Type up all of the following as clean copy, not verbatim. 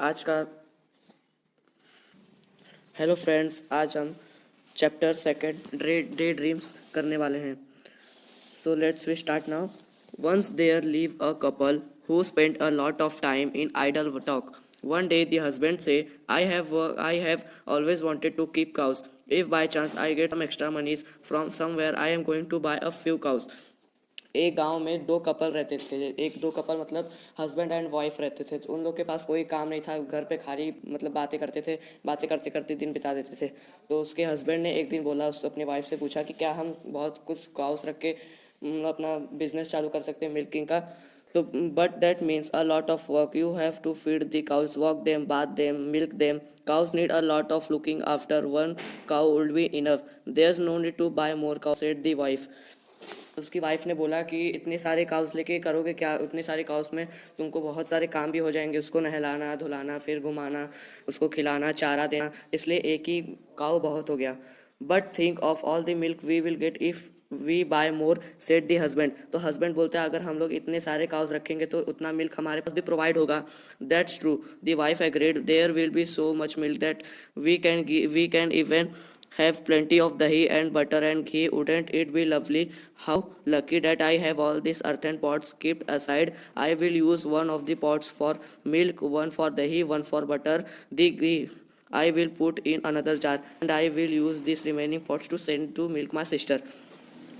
आज का hello friends, आज हम चैप्टर सेकंड डे ड्रीम्स करने वाले हैं. So let's we start now. Once there lived a couple who spent a lot of time in idle talk. One day the husband say, I have always wanted to keep cows. If by chance I get some extra monies from somewhere, I am going to buy a few cows. एक गांव में दो couple रहते थे. एक दो couple मतलब husband and wife रहते थे. उन लोग के पास कोई काम नहीं था, घर पे खाली मतलब बातें करते थे. बातें करते करते दिन बिता देते थे. तो उसके हस्बैंड ने एक दिन बोला, उस अपनी वाइफ से पूछा कि क्या हम बहुत कुछ काउस रख के अपना बिजनेस चालू कर सकते हैं मिल्किंग का. तो but that means a lot of work. You have to feed the cows, walk them, bath them, milk them. Cows need a lot of looking after. One cow would be enough. There is no need to buy more cow, said the wife. उसकी wife ने बोला कि इतने सारे cows लेके करोगे क्या? उतने सारे काउस में तुमको बहुत सारे काम भी हो जाएंगे. उसको नहलाना, धुलाना, फिर घुमाना, उसको खिलाना, चारा देना. इसलिए एक ही काउ बहुत हो गया. But think of all the milk we will get if we buy more, said the husband. तो हस्बैंड बोलते हैं अगर हम लोग इतने सारे काउस रखेंगे तो उतना मिल्क हमारे पास भी प्रोवाइड होगा. That's true, the wife agreed. There will be so much milk that we can even have plenty of dahi and butter and ghee. Wouldn't it be lovely? How lucky that I have all these earthen pots kept aside. I will use one of the pots for milk, one for dahi, one for butter. The ghee I will put in another jar, and I will use these remaining pots to send to milk my sister.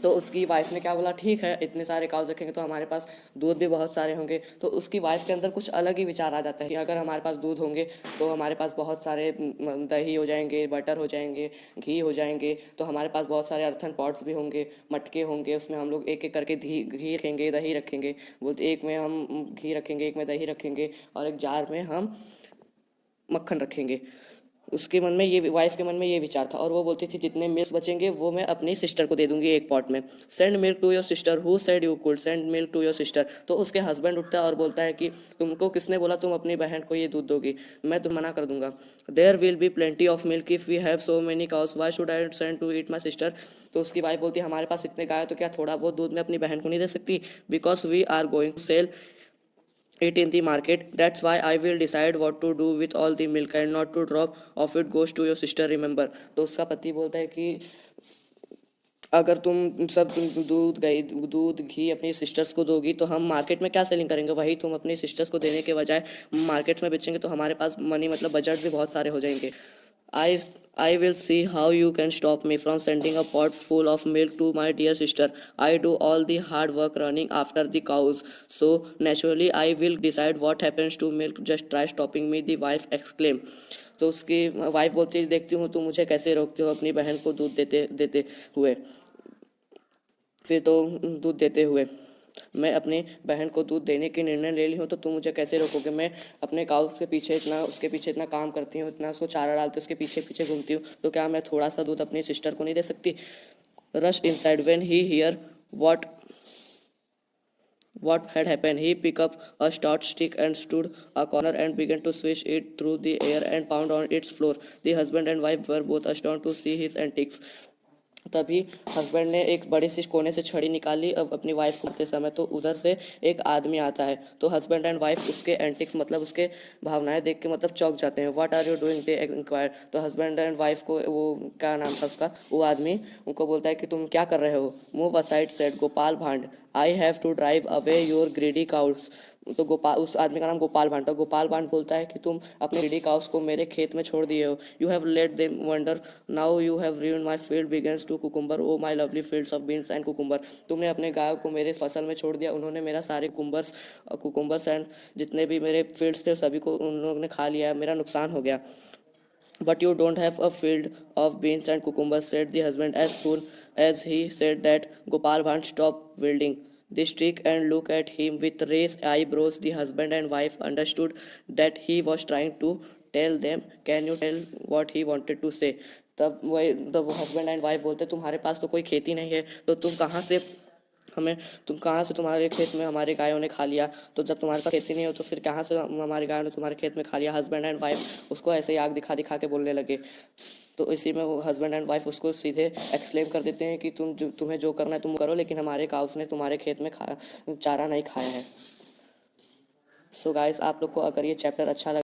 तो उसकी wife ने क्या बोला, ठीक है इतने सारे cows रखेंगे तो हमारे पास दूध भी बहुत सारे होंगे. तो उसकी वाइफ के अंदर कुछ अलग ही विचार आ जाता है कि अगर हमारे पास दूध होंगे तो हमारे पास बहुत सारे दही हो जाएंगे, बटर हो जाएंगे, घी हो जाएंगे. तो हमारे पास बहुत सारे अर्थन पॉट्स भी होंगे, मटके होंगे. उसमें हम लोग एक एक करके घी रखेंगे, दही रखेंगे. बोलते एक में हम घी रखेंगे, एक में दही रखेंगे, और एक जार में हम मक्खन रखेंगे. उसके मन में ये, वाइफ के मन में ये विचार था. और वो बोलती थी जितने मिल्क बचेंगे वो मैं अपनी सिस्टर को दे दूंगी एक पॉट में. Send milk to your sister. Who said you could send milk to your sister. तो उसके हस्बैंड उठता है और बोलता है कि तुमको किसने बोला तुम अपनी बहन को ये दूध दोगी? मैं तो मना कर दूंगा. There will be plenty of milk if we have so many cows. Why should I send to eat my sister. तो उसकी वाइफ बोलती है हमारे पास इतने गाय तो क्या थोड़ा बहुत दूध मैं अपनी बहन को नहीं दे सकती? Because we are going to sell it in the market. That's why I will decide what to do with all the milk and not to drop off it goes to your sister, remember. तो उसका पति बोलता है कि अगर तुम सब दूध घी अपनी सिस्टर्स को दोगी तो हम मार्केट में क्या सेलिंग करेंगे? वही तुम अपनी सिस्टर्स को देने के बजाय मार्केट में बेचेंगे तो हमारे पास मनी मतलब बजट भी बहुत सारे हो जाएंगे. I will see how you can stop me from sending a pot full of milk to my dear sister. I do all the hard work running after the cows, so naturally I will decide what happens to milk. Just try stopping me, the wife exclaimed. तो उसकी wife बोलती है देखती हूँ तुम मुझे कैसे रोकते हो अपनी बहन को दूध देते देते हुए. फिर तो दूध देते हुए मैं अपनी बहन को दूध देने की निर्णय ले ली हूँ तो तुम मुझे कैसे रोकोगे? मैं अपने काउ के पीछे इतना, उसके पीछे इतना काम करती हूँ, इतना उसको चारा डालती हूँ, उसके पीछे पीछे घूमती हूँ, तो क्या मैं थोड़ा सा दूध अपनी सिस्टर को नहीं दे सकती? Rush inside when he here what had happened. He picked up a stout stick and stood a corner and began to swish it through the air and pound on its floor. The husband and wife were both astonished to see his antics. तभी husband ने एक बड़ी सी कोने से छड़ी निकाली अब अपनी वाइफ को मारते समय. तो उधर से एक आदमी आता है. तो हस्बैंड एंड वाइफ उसके एंटिक्स मतलब उसके भावनाएं देख के मतलब चौंक जाते हैं. What are you doing, they inquire. तो हस्बैंड एंड वाइफ को, वो क्या नाम था उसका, वो आदमी उनको बोलता है कि तुम क्या कर रहे हो? Move aside, said Gopal Bhand. I have to drive away your greedy cows. तो गोपाल, उस आदमी का नाम गोपाल भांड था. गोपाल भांड बोलता है कि तुम अपने ग्रीडी काउस को मेरे खेत में छोड़ दिए हो. You have let them wonder, now you have ruined my field begins to cucumber. Oh my lovely fields of beans and cucumber. तुमने अपने गाय को मेरे फसल में छोड़ दिया. उन्होंने मेरा सारे कुकुम्बर्स एंड जितने भी मेरे फील्ड्स थे सभी को उन लोगों ने खा लिया. मेरा नुकसान हो गया. But you don't have a field of beans and cucumbers, said the husband. As soon as he said that, Gopal Bhatt stopped wielding the stick and looked at him with raised eyebrows. The husband and wife understood that he was trying to tell them. Can you tell what he wanted to say? तब husband and wife बोलते तुम्हारे पास तो कोई खेती नहीं है तो तुम कहाँ से तुम्हारे खेत में हमारे गायों ने खा लिया. तो जब तुम्हारे पास खेती नहीं हो तो फिर कहाँ से हमारे गायों ने तुम्हारे खेत में खा लिया? हस्बैंड एंड वाइफ उसको ऐसे ही आग दिखा दिखा के बोलने लगे. तो इसी में वो हस्बैंड एंड वाइफ उसको सीधे एक्सप्लेन कर देते हैं कि तुम्हें जो करना है तुम करो, लेकिन हमारे काउस ने तुम्हारे खेत में चारा नहीं खाया है. सो गाइस, आप लोग को अगर ये चैप्टर अच्छा लगा